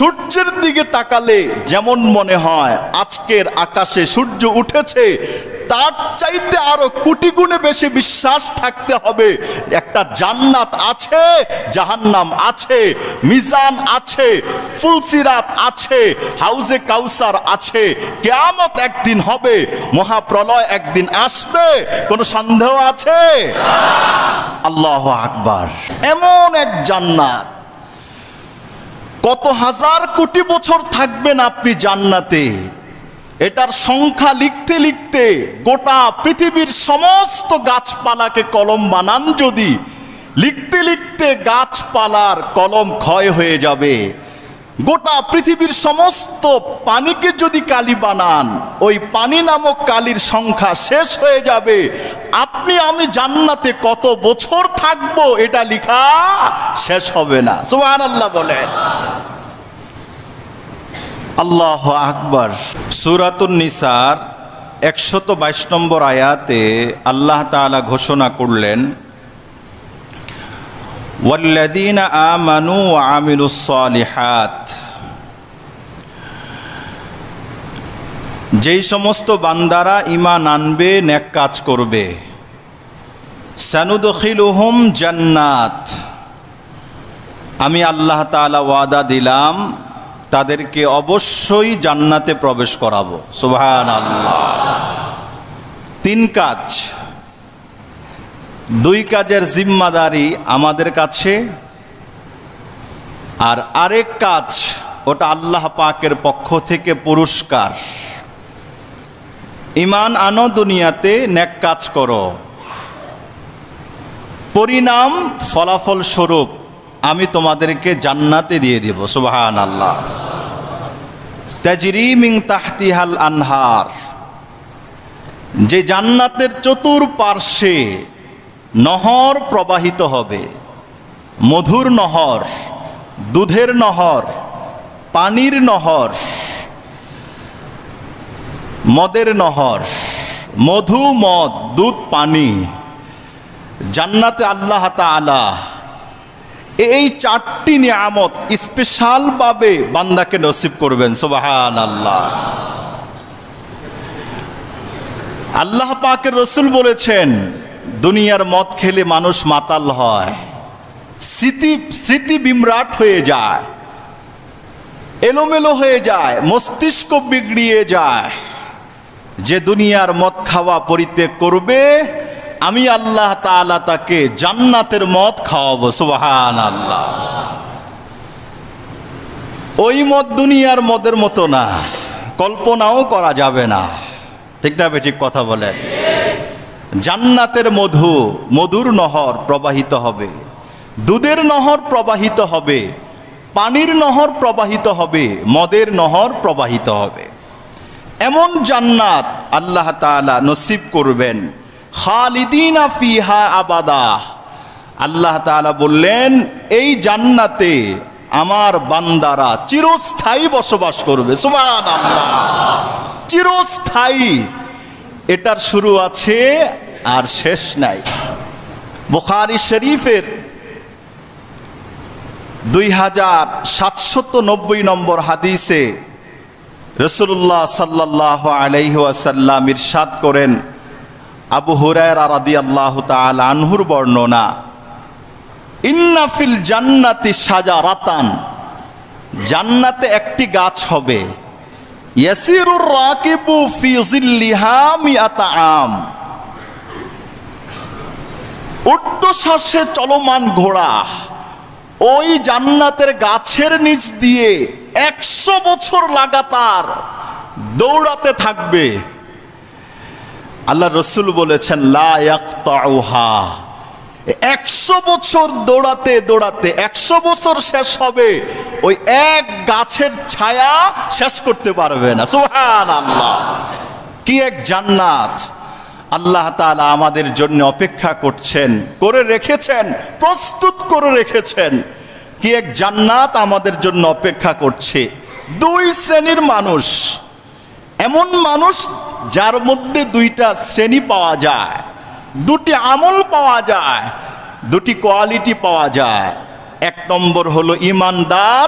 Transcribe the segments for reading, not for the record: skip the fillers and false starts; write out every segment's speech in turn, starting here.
সূর্যের দিকে তাকালে যেমন মনে হয় আজকের আকাশে সূর্য উঠেছে, তার চাইতে আরো কোটি গুণে বেশি বিশ্বাস থাকতে হবে একটা জান্নাত আছে, জাহান্নাম আছে, মিজান আছে, ফুলসিরাত আছে, হাউজে কাউসার আছে, কিয়ামত একদিন হবে, মহাপ্রলয় একদিন আসবে, কোনো সন্দেহ আছে? আল্লাহু আকবার। এমন এক জান্নাত, কত হাজার কোটি বছর থাকবেন আপনি জান্নাতে, এটার সংখ্যা লিখতে লিখতে গোটা পৃথিবীর সমস্ত গাছপালাকে কলম বানান যদি, লিখতে লিখতে গাছপালার কলম ক্ষয় হয়ে যাবে। গোটা পৃথিবীর সমস্ত পানিকে যদি কালি বানান, ওই পানি নামক কালির সংখ্যা শেষ হয়ে যাবে। আপনি আমি জান্নাতে কত বছর থাকবো এটা লেখা শেষ হবে না। সুবহানাল্লাহ বলেন। আল্লাহু আকবার। সূরাতুন নিসার 122 নম্বর আয়াতে আল্লাহ তাআলা ঘোষণা করলেন, ওয়াল্লাযীনা আমানু ওয়া আমিলুস সালিহাত, যেই সমস্ত বান্দারা ঈমান আনবে, নেক কাজ করবে, সানুদখিলুহুম জান্নাত, আমি আল্লাহ তাআলা ওয়াদা দিলাম তাদেরকে অবশ্যই জান্নাতে প্রবেশ করাবো। সুবহানাল্লাহ। 3 কাজ, 2 কাজের জিম্মাদারি আমাদের কাছে, আর আরেক কাজ ওটা আল্লাহ পাকের পক্ষ থেকে পুরস্কার। ঈমান আনো, দুনিয়াতে নেক কাজ করো, পরিণাম ফলাফল স্বরূপ আমি তোমাদেরকে জান্নাতে দিয়ে দেব। সুবহানাল্লাহ। তাজরি মিন তাহতিহাল আনহার, যে জান্নাতের চতুর্পার্শ্বে নহর প্রবাহিত হবে, মধুর নহর, দুধের নহর, পানির নহর, মদের নহর, মধু মদ দুধ পানি। জান্নাতে আল্লাহ তাআলা এই 4টি নিয়ামত স্পেশাল ভাবে বান্দাকে নসিব করবেন। সুবহানাল্লাহ। আল্লাহ পাকের রাসূল বলেছেন, দুনিয়ার মদ খেলে মানুষ মাতাল হয়, স্মৃতি বিমরাট হয়ে যায়, এলোমেলো হয়ে যায়, মস্তিষ্ক বিগড়িয়ে যায়। যে দুনিয়ার মদ খাওয়া পরিত্যাগ করবে, আমি আল্লাহ তাআলা তাকে জান্নাতের মদ খাওয়াবো। সুবহানাল্লাহ। ওই মদ দুনিয়ার মদের মতো না, কল্পনাও করা যাবে না। ঠিক না ঠিক কথা বলেন? জান্নাতের মধু, মধুর নহর প্রবাহিত হবে, দুধের নহর প্রবাহিত হবে, পানির নহর প্রবাহিত হবে, মদের নহর প্রবাহিত হবে। এমন জান্নাত আল্লাহ তাআলা নসিব করবেন। খালিদিনা ফিহা আবাদা, আল্লাহ তাআলা বললেন এই জান্নাতে আমার বান্দারা চিরস্থায়ী বসবাস করবে। সুবহানাল্লাহ। চিরস্থায়ী, এটার শুরু আছে আর শেষ নাই। বুখারী শরীফের 2790 নম্বর হাদিসে রাসূলুল্লাহ সাল্লাল্লাহু আলাইহি ওয়াসাল্লাম ইরশাদ করেন, আবু হুরায়রা রাদিয়াল্লাহু তাআলা আনহুর বর্ণনা, ইন্না ফিল জান্নাতি শাজারাতান, জান্নাতে একটি গাছ হবে, ইয়াসিরুর রাকিবু ফি জিল্লিহা মিআতা আম, ঊর্ধ্বশ্বাসে চলমান ঘোড়া ওই জান্নাতের গাছের নিচ দিয়ে 100 বছর লাগাতার দৌড়াতে থাকবে। আল্লাহ রসুল বলেছেন লা ইয়াকতাউহা, 100 বছর দৌড়াতে দৌড়াতে 100 বছর শেষ হবে, ওই এক গাছের ছায়া শেষ করতে পারবে না। সুবহানাল্লাহ। কি এক জান্নাত আল্লাহ তাআলা আমাদের জন্য অপেক্ষা করছেন, করে রেখেছেন, প্রস্তুত করে রেখেছেন। কি এক জান্নাত আমাদের জন্য অপেক্ষা করছে। 2 শ্রেণীর মানুষ, এমন মানুষ যার মধ্যে 2টা শ্রেণী পাওয়া যায়, 2টি আমল পাওয়া যায়, 2টি কোয়ালিটি পাওয়া যায়। 1 নম্বর হলো ইমানদার,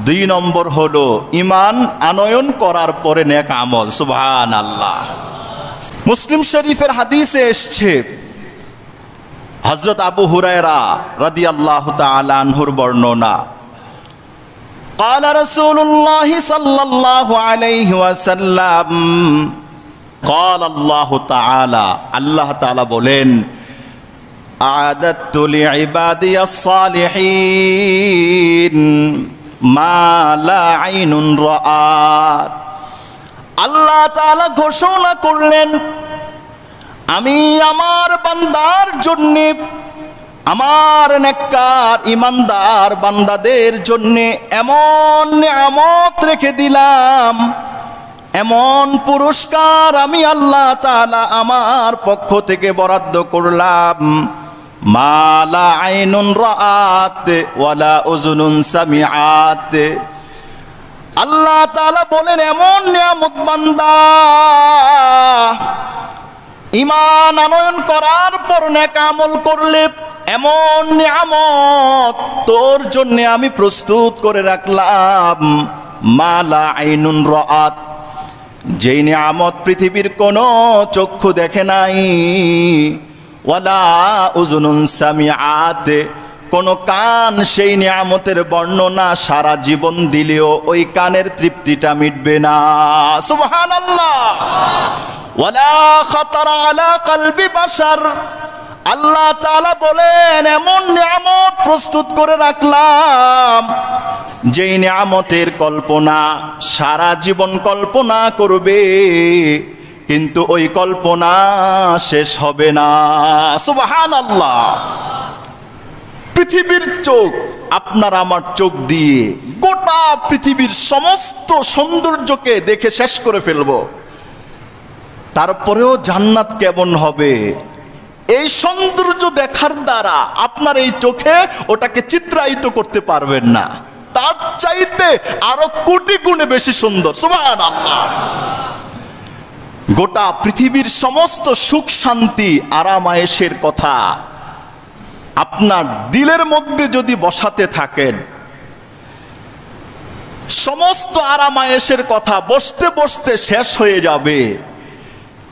দুই নম্বর হলো ঈমান আনয়ন করার পরে নেক আমল। সুবহানাল্লাহ। মুসলিম শরীফের হাদিসে এসেছে, হযরত আবু হুরায়রা রাদিয়াল্লাহু তাআলা আনহুর বর্ণনা, قال رسول الله صلى الله عليه وسلم قال الله تعالى আল্লাহ তাআলা বলেন, আ'আদাতু লি'ইবাদি الصالحين মা লা আইনুন রাআত। আল্লাহ তাআলা ঘোষণা করলেন, আমি আমার বান্দার জন্য, আমার নেককার ইমানদার বান্দাদের জন্য এমন নিয়ামত রেখে দিলাম, এমন পুরস্কার আমি আল্লাহ তাআলা আমার পক্ষ থেকে বরাদ্দ করলাম, মা লা আইনুন রাআত ওয়ালা উযুনুন সামিআত। আল্লাহ তাআলা বলেন, এমন নিয়ামত বান্দা ঈমান আনয়ন করার পর নেক আমল করলে এমন নিয়ামত তোর জন্য আমি প্রস্তুত করে রাখলাম, মা লা আইনুন রাআত, যেই নিয়ামত পৃথিবীর কোনো চক্ষু দেখে নাই, ওয়ালা উযুনুন সামিআত, কোনো কান সেই নিয়ামতের বর্ণনা সারা জীবন দিলেও ওই কানের তৃপ্তিটা মিটবে না। সুবহানাল্লাহ। ওয়ালা খাতারা আলা কলবি বাশার, আল্লাহ তাআলা বলেন, এমন নিয়ামত প্রস্তুত করে রাখলাম যেই নিয়ামতের কল্পনা সারা জীবন কল্পনা করবে, কিন্তু ওই কল্পনা শেষ হবে না। সুবহানাল্লাহ। পৃথিবীর চোখ, আপনার আমার চোখ দিয়ে গোটা পৃথিবীর সমস্ত সৌন্দর্যকে দেখে শেষ করে ফেলবো, তারপরেও জান্নাত কেমন হবে এই সৌন্দর্য দেখার দ্বারা আপনার এই চোখে ওটাকে চিত্রায়িত করতে পারবেন না, তার চাইতে আরো কোটি গুণে বেশি সুন্দর। সুবহানাল্লাহ। গোটা পৃথিবীর সমস্ত সুখ শান্তি আরাম আয়েশের কথা আপনার দিলের মধ্যে যদি বসাতে থাকেন, সমস্ত আরাম আয়েশের কথা বসতে বসতে শেষ হয়ে যাবে,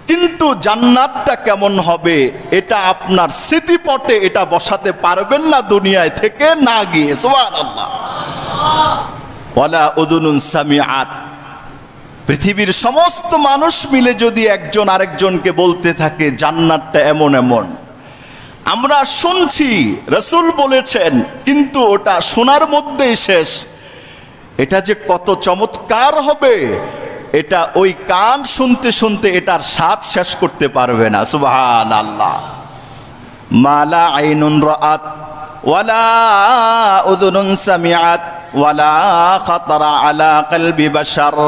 কিন্তু জান্নাতটা কেমন হবে এটা আপনার স্মৃতিপটে এটা বসাতে পারবেন না দুনিয়ায় থেকে না গিয়ে। সুবহানাল্লাহ। ওয়ালা উযুনুন সামিআত, পৃথিবীর সমস্ত মানুষ মিলে যদি একজন আরেকজনকে বলতে থাকে জান্নাতটা এমন এমন, আমরা শুনছি রাসূল বলেছেন, কিন্তু ওটা শোনার মধ্যেই শেষ, এটা যে কত চমৎকার হবে এটা ওই কান শুনতে শুনতে এটার স্বাদ শেষ করতে পারবে না। সুবহানাল্লাহ। মা লা আইনুন রাআত ওয়ালা উযুনুন সামিআত ওয়ালা খাতারা আলা কলবি বাশার।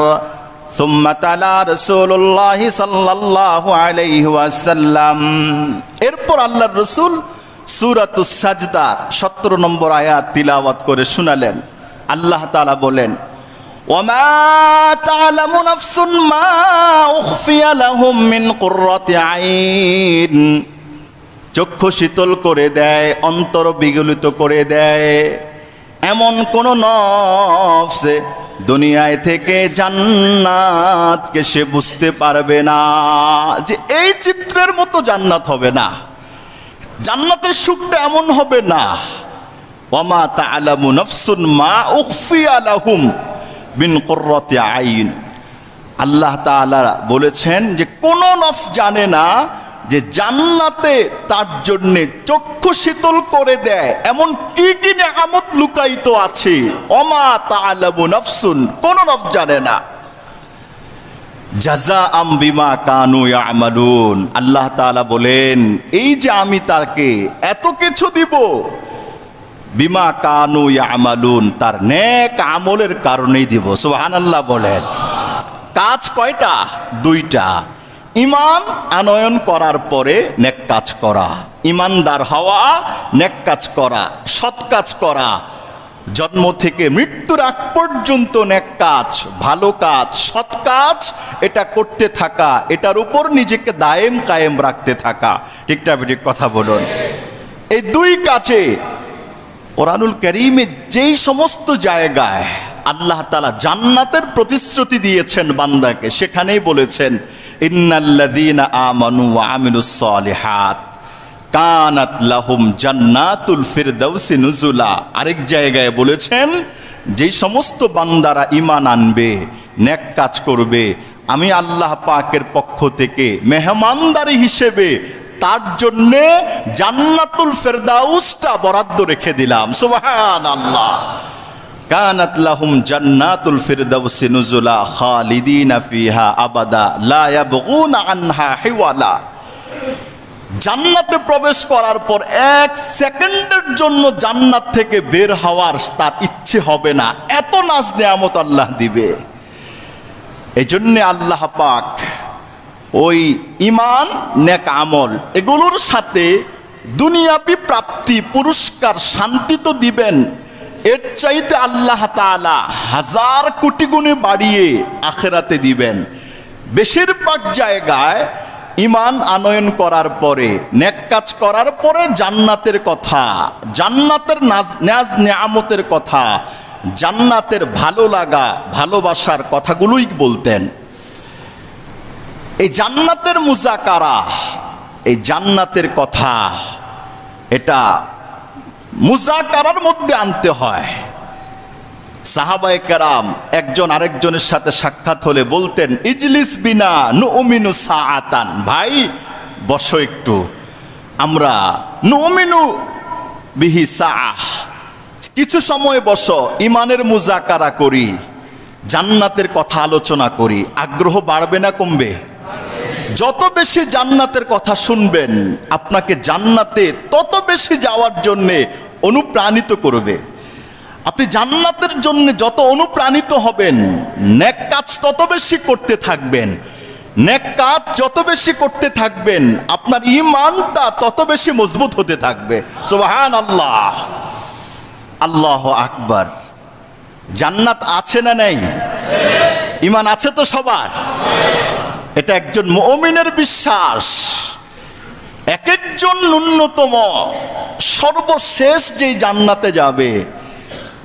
সুম্মা তালা রাসূলুল্লাহ সাল্লাল্লাহু আলাইহি ওয়াসাল্লাম, এরপর আল্লাহর রাসূল সূরাতুস সাজদা 17 নম্বর আয়াত তিলাওয়াত করে শোনালেন। আল্লাহ তাআলা বলেন, ওয়ামা তা'লামু নাফসুন মা উখফিয়া লাহুম মিন কুররাতি আইন, চক্ষু শীতল করে দেয়, অন্তর বিগলিত করে দেয়, এমন কোন নফস দুনিয়ায় থেকে জান্নাতকে সে বুঝতে পারবে না যে এই চিত্রের মতো জান্নাত হবে না, জান্নাতের সুখটা এমন হবে না। ওয়ামা তা'লামু নাফসুন মা উখফিয়া লাহুম মিন কুররাতি আইন, আল্লাহ তাআলা বলেছেন যে কোন নফস জানে না যে জান্নাতে তার জন্য চক্ষু শীতল করে দেয় এমন কি কি নিয়ামত লুকায়িত আছে। ওমা তা'লামু নাফসুন, কোন নফস জানে না। জাযাআম বিমা কানু ইয়ামালুন, আল্লাহ তাআলা বলেন এই যে আমি তাকে এত কিছু দিব, বিমা কানু ইয়ামালুন, তার নেক আমলের কারণেই দিব। সুবহানাল্লাহ বলেন। কাজ কয়টা? দুইটা। ঈমান আনয়ন করার পরে নেক কাজ করা, ঈমানদার হওয়া, নেক কাজ করা, সৎ কাজ করা, জন্ম থেকে মৃত্যুর আগ পর্যন্ত নেক কাজ, ভালো কাজ, সৎ কাজ এটা করতে থাকা, এটার উপর নিজেকে দায়েম কায়েম রাখতে থাকা। ঠিকটা ঠিক কথা বলুন। এই দুই কাজে কোরআনুল কারীমে যেই সমস্ত জায়গায় আল্লাহ তাআলা জান্নাতের প্রতিশ্রুতি দিয়েছেন বান্দাকে, সেখানেই বলেছেন ইন্নাল্লাযীনা আমানু ওয়া আমিলুস সালিহাত কানাত লাহুম জান্নাতুল ফিরদাউসি নুজুলা। আরেক জায়গায় বলেছেন যেই সমস্ত বান্দারা ঈমান আনবে, নেক কাজ করবে, আমি আল্লাহ পাকের পক্ষ থেকে মেহমানদারি হিসেবে তার জন্য জান্নাতুল ফিরদাউসটা বরাদ্দ রেখে দিলাম। সুবহানাল্লাহ। কানাত লাহুম জান্নাতুল ফিরদাউসি নুজুলা খালিদিনা ফিহা আবাদা লা ইয়াবগুনা আনহা হিওয়ালা। জান্নাতে প্রবেশ করার পর 1 সেকেন্ডের জন্য জান্নাত থেকে বের হওয়ার তার ইচ্ছে হবে না, এত নাজ নেয়ামত আল্লাহ দিবে। এজন্য আল্লাহ পাক ওই ঈমান, নেক আমল এগুলোর সাথে দুনিয়াবি প্রাপ্তি, পুরস্কার, শান্তি তো দিবেন, এর চাইতে আল্লাহ তাআলা 1000 কোটি গুণে বাড়িয়ে আখিরাতে দিবেন। বেশিরভাগ জায়গায় ঈমান আনয়ন করার পরে, নেক কাজ করার পরে জান্নাতের কথা, জান্নাতের নাজ নেয়ামতের কথা, জান্নাতের ভালো লাগা, ভালোবাসার কথাগুলোই বলতেন। এই জান্নাতের মুজাকারা, এই জান্নাতের কথা, এটা মুজাকারার মধ্যে আনতে হয়। সাহাবায়ে কেরাম একজন আরেকজনের সাথে সাক্ষাৎ হলে বলতেন ইজলিস বিনা নুমিনু সাআতান, ভাই বসো একটু, আমরা নুমিনু বিহি সাআহ, কিছু সময় বসো, ঈমানের মুজাকারা করি, জান্নাতের কথা আলোচনা করি। আগ্রহ বাড়বে না কমবে? যত বেশি জান্নাতের কথা শুনবেন আপনাকে জান্নাতে তত বেশি যাওয়ার জন্য অনুপ্রাণিত করবে। আপনি জান্নাতের জন্য যত অনুপ্রাণিত হবেন, নেক কাজ তত বেশি করতে থাকবেন, নেক কাজ যত বেশি করতে থাকবেন আপনার ঈমানটা তত বেশি মজবুত হতে থাকবে। সুবহানাল্লাহ, আল্লাহু আকবার। জান্নাত আছে না নেই? ঈমান আছে তো সবার? এটা একজন মুমিনের বিশ্বাস। এক একজন ন্যূনতম সর্বশেষ যেই জান্নাতে যাবে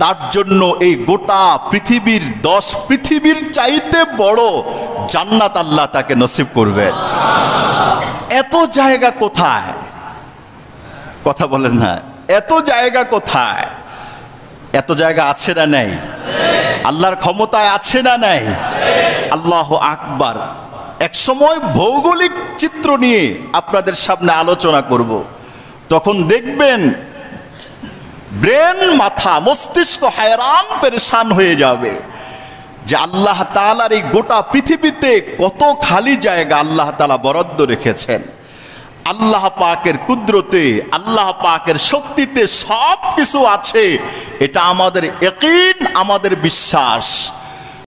তার জন্য এই গোটা পৃথিবীর 10 পৃথিবীর চাইতে বড় জান্নাত আল্লাহ তাকে নসিব করবে। এত জায়গা কোথায়? কথা বলেন না, এত জায়গা কোথায়? এত জায়গা আছে না নাই? আল্লাহর ক্ষমতায় আছে না নাই? আল্লাহু আকবার। এক সময় ভৌগোলিক চিত্র নিয়ে আপনাদের সামনে আলোচনা করব, তখন দেখবেন ব্রেন, মাথা, মস্তিষ্ক হায়রান পেরেশান হয়ে যাবে যে আল্লাহ তাআলার এই গোটা পৃথিবীতে কত খালি জায়গা আল্লাহ তাআলা বরাদ্দ রেখেছেন। আল্লাহ পাকের কুদরতে, আল্লাহ পাকের শক্তিতে সব কিছু আছে, এটা আমাদের ইয়াকিন, আমাদের বিশ্বাস।